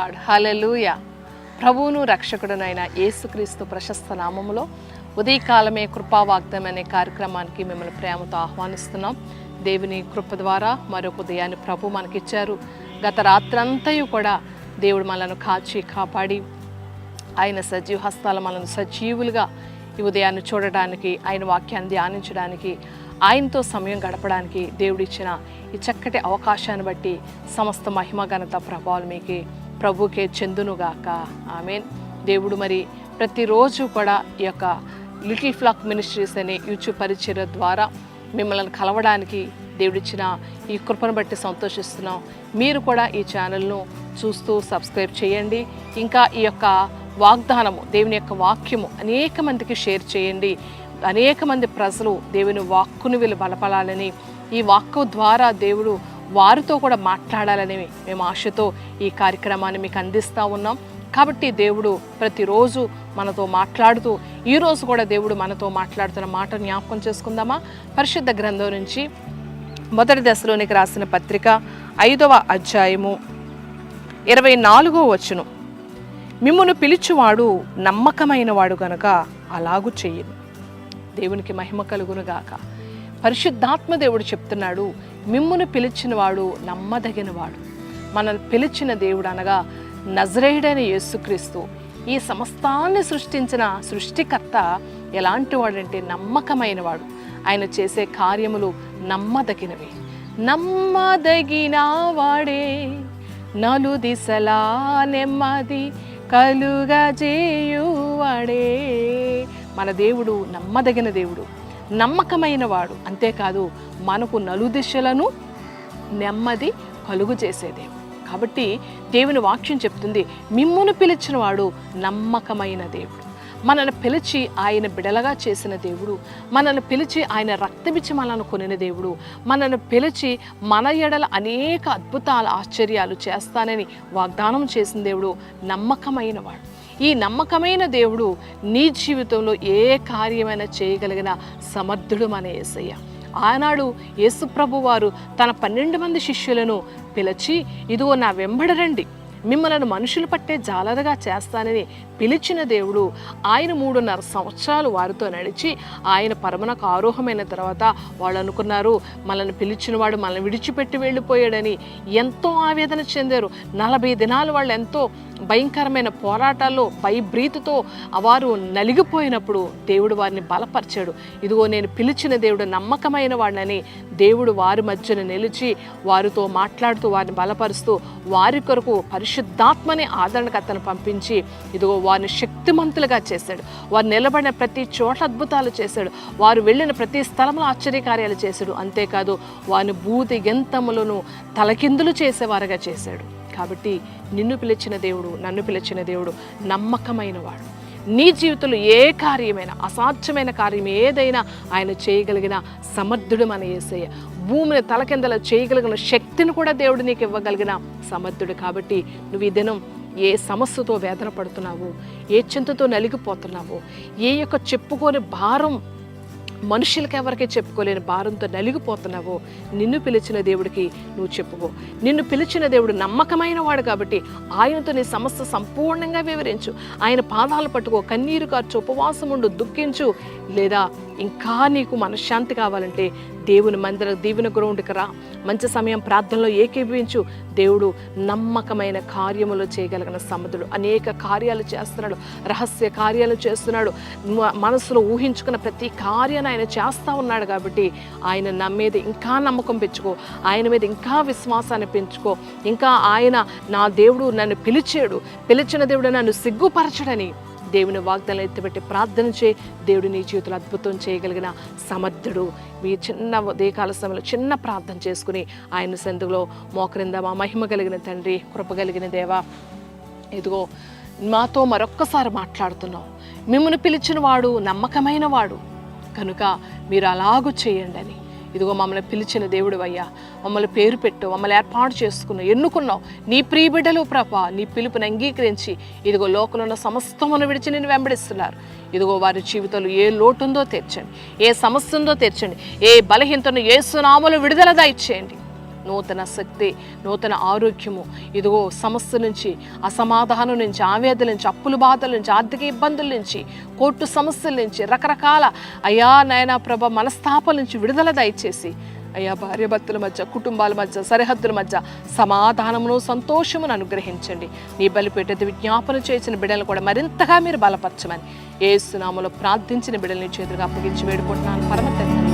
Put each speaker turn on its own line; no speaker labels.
God, హల్లెలూయా. ప్రభువును రక్షకుడునైన యేసుక్రీస్తు ప్రశస్త నామములో ఉదయకాలమే కృపావాగ్దానం అనే కార్యక్రమానికి మిమ్మల్ని ప్రేమతో ఆహ్వానిస్తున్నాం. దేవుని కృప ద్వారా మరొక ఉదయాన్ని ప్రభు మనకిచ్చారు. గత రాత్రంతయు కూడా దేవుడు మనల్ని కాచి కాపాడి ఆయన సజీవ హస్తాల మనల్ని సజీవులుగా ఈ ఉదయాన్ని చూడడానికి, ఆయన వాక్యాన్ని ధ్యానించడానికి, ఆయనతో సమయం గడపడానికి దేవుడిచ్చిన ఈ చక్కటి అవకాశాన్ని బట్టి సమస్త మహిమ ఘనత ప్రభావాలు మీకే ప్రభుకే చెందునుగాక. ఆమేన్. దేవుడు మరి ప్రతిరోజు కూడా ఈ యొక్క లిటిల్ ఫ్లాక్ మినిస్ట్రీస్ అనే యూట్యూబ్ పరిచర్య ద్వారా మిమ్మల్ని కలవడానికి దేవుడిచ్చిన ఈ కృపను బట్టి సంతోషిస్తున్నాం. మీరు కూడా ఈ ఛానల్ను చూస్తూ సబ్స్క్రైబ్ చేయండి. ఇంకా ఈ యొక్క వాగ్దానము, దేవుని యొక్క వాక్యము అనేక మందికి షేర్ చేయండి. అనేక మంది ప్రజలు దేవుని వాక్కును వీళ్ళు బలపడాలని, ఈ వాక్కు ద్వారా దేవుడు వారితో కూడా మాట్లాడాలని మేము ఆశతో ఈ కార్యక్రమాన్ని మీకు అందిస్తూ ఉన్నాం. కాబట్టి దేవుడు ప్రతిరోజు మనతో మాట్లాడుతూ, ఈరోజు కూడా దేవుడు మనతో మాట్లాడుతున్న మాట జ్ఞాపకం చేసుకుందామా? పరిశుద్ధ గ్రంథం నుంచి మొదటి దశలోనికి రాసిన పత్రిక 5వ అధ్యాయము 24వ వచనం. మిమ్మును పిలిచువాడు నమ్మకమైన వాడు గనుక అలాగు చెయ్యను. దేవునికి మహిమ కలుగునుగాక. పరిశుద్ధాత్మ దేవుడు చెప్తున్నాడు, మిమ్మును పిలిచిన వాడు నమ్మదగిన వాడు. మనల్ని పిలిచిన దేవుడు అనగా నజరేయుడైన యేసుక్రీస్తు, ఈ సమస్తాన్ని సృష్టించిన సృష్టికర్త ఎలాంటి వాడంటే నమ్మకమైన వాడు. ఆయన చేసే కార్యములు నమ్మదగినవి. నమ్మదగిన వాడే నలు దిశలా నెమ్మది కలుగజేయువాడే. మన దేవుడు నమ్మదగిన దేవుడు, నమ్మకమైన వాడు. అంతేకాదు మనకు నలుదిశలను నెమ్మది కలుగు చేసే దేవుడు. కాబట్టి దేవుని వాక్యం చెప్తుంది, మిమ్మును పిలిచిన వాడు నమ్మకమైన దేవుడు. మనల్ని పిలిచి ఆయన బిడలగా చేసిన దేవుడు, మనల్ని పిలిచి ఆయన రక్తమిచ్చి మనల్ని కొనిన దేవుడు, మనల్ని పిలిచి మన ఎడల అనేక అద్భుతాలు ఆశ్చర్యాలు చేస్తానని వాగ్దానం చేసిన దేవుడు నమ్మకమైన వాడు. ఈ నమ్మకమైన దేవుడు నీ జీవితంలో ఏ కార్యమైనా చేయగలిగిన సమర్థుడు మన యేసయ్య. ఆనాడు యేసుప్రభు వారు తన 12 మంది శిష్యులను పిలిచి, ఇదిగో నా వెంబడరండి, మిమ్మల్ని మనుషులు పట్టే జాలరుగా చేస్తానని పిలిచిన దేవుడు. ఆయన 3.5 సంవత్సరాలు వారితో నడిచి ఆయన పరమనకు ఆరోహమైన తర్వాత వాళ్ళు అనుకున్నారు, మనల్ని పిలిచిన వాడు మనల్ని విడిచిపెట్టి వెళ్ళిపోయాడని ఎంతో ఆవేదన చెందారు. 40 దినాలు వాళ్ళు ఎంతో భయంకరమైన పోరాటాల్లో భయభ్రీతితో వారు నలిగిపోయినప్పుడు దేవుడు వారిని బలపరిచాడు. ఇదిగో నేను పిలిచిన దేవుడు నమ్మకమైన వాడినని దేవుడు వారి మధ్యన నిలిచి వారితో మాట్లాడుతూ వారిని బలపరుస్తూ వారి కొరకు పరిశుద్ధాత్మని ఆదరణకర్తను పంపించి ఇదిగో వారిని శక్తిమంతులుగా చేశాడు. వారు నిలబడిన ప్రతి చోట అద్భుతాలు చేశాడు. వారు వెళ్ళిన ప్రతి స్థలంలో ఆశ్చర్యకార్యాలు చేశాడు. అంతేకాదు వారిని భూతి గెంతములను తలకిందులు చేసేవారుగా చేశాడు. కాబట్టి నిన్ను పిలిచిన దేవుడు, నన్ను పిలిచిన దేవుడు నమ్మకమైన వాడు. నీ జీవితంలో ఏ కార్యమైనా, అసాధ్యమైన కార్యం ఏదైనా ఆయన చేయగలిగిన సమర్థుడు మన యేసయ్య. భూమిని తలకిందలా చేయగలిగిన శక్తిని కూడా దేవుడు నీకు ఇవ్వగలిగిన సమర్థుడు. కాబట్టి నువ్వు ఈ దినం ఏ సమస్యతో వేదన పడుతున్నావో, ఏ చింతతో నలిగిపోతున్నావో, ఏ యొక్క చెప్పుకోని భారం, మనుషులకి ఎవరికి చెప్పుకోలేని భారంతో నలిగిపోతున్నావో, నిన్ను పిలిచిన దేవుడికి నువ్వు చెప్పుకో. నిన్ను పిలిచిన దేవుడు నమ్మకమైన వాడు కాబట్టి ఆయనతో నీ సమస్య సంపూర్ణంగా వివరించు. ఆయన పాదాలు పట్టుకో, కన్నీరు కార్చు, ఉపవాసం ఉండు, దుఃఖించు. లేదా ఇంకా నీకు మనశ్శాంతి కావాలంటే దేవుని మందిర దీవెన గ్రౌండ్కి రా, మంచి సమయం ప్రార్థనలో ఏకీభవించు. దేవుడు నమ్మకమైన కార్యములు చేయగలిగిన సమర్థుడు. అనేక కార్యాలు చేస్తున్నాడు, రహస్య కార్యాలు చేస్తున్నాడు. మనసులో ఊహించుకున్న ప్రతి కార్యాన్ని ఆయన చేస్తూ ఉన్నాడు. కాబట్టి ఆయన నమ్మేది ఇంకా నమ్మకం పెంచుకో, ఆయన మీద ఇంకా విశ్వాసాన్ని పెంచుకో. ఇంకా ఆయన నా దేవుడు నన్ను పిలిచాడు, పిలిచిన దేవుడు నన్ను సిగ్గుపరచడని దేవుని వాగ్దానం ఎత్తిపెట్టి ప్రార్థన చేయి. దేవుడు నీ జీవితంలో అద్భుతం చేయగలిగిన సమర్థుడు. మీ చిన్న ఉదయకాల సమయంలో చిన్న ప్రార్థన చేసుకుని ఆయన సన్నిధిలో మోకరిందామా? మహిమ కలిగిన తండ్రి, కృప కలిగిన దేవా, ఇదిగో మాతో మరొక్కసారి మాట్లాడుతున్నావు. మిమ్మల్ని పిలిచిన వాడు నమ్మకమైన వాడు కనుక మీరు అలాగూ చేయండి అని. ఇదిగో మమ్మల్ని పిలిచిన దేవుడు అయ్యా, మమ్మల్ని పేరు పెట్టు, మమ్మల్ని ఏర్పాటు చేసుకున్నావు, ఎన్నుకున్నావు. నీ ప్రియ బిడ్డలు ప్రభా, నీ పిలుపుని అంగీకరించి ఇదిగో లోకంలో ఉన్న సమస్తమును విడిచి నేను వెంబడిస్తున్నారు. ఇదిగో వారి జీవితంలో ఏ లోటు ఉందో తీర్చండి, ఏ సమస్య ఉందో తీర్చండి, ఏ బలహీనతను యేసు నామములో విడుదల దయచేయండి. నూతన శక్తి, నూతన ఆరోగ్యము, ఇదిగో సమస్య నుంచి, అసమాధానం నుంచి, ఆవేదన నుంచి, అప్పుల బాధల నుంచి, ఆర్థిక ఇబ్బందుల నుంచి, కోర్టు సమస్యల నుంచి, రకరకాల అయ్యా నాయనా ప్రభ మనస్తాపాల నుంచి విడుదల దయచేసి అయ్యా భార్యాభర్తల మధ్య, కుటుంబాల మధ్య, సరిహద్దుల మధ్య సమాధానమును, సంతోషమును అనుగ్రహించండి. నీ బలిపేట విజ్ఞాపన చేసిన బిడ్డలను కూడా మరింతగా మీరు బలపరచమని యేసు నామములో ప్రార్థించిన బిడ్డల్ని చేతులుగా అప్పగించి వేడుకుంటున్నాను పరమ తండ్రి.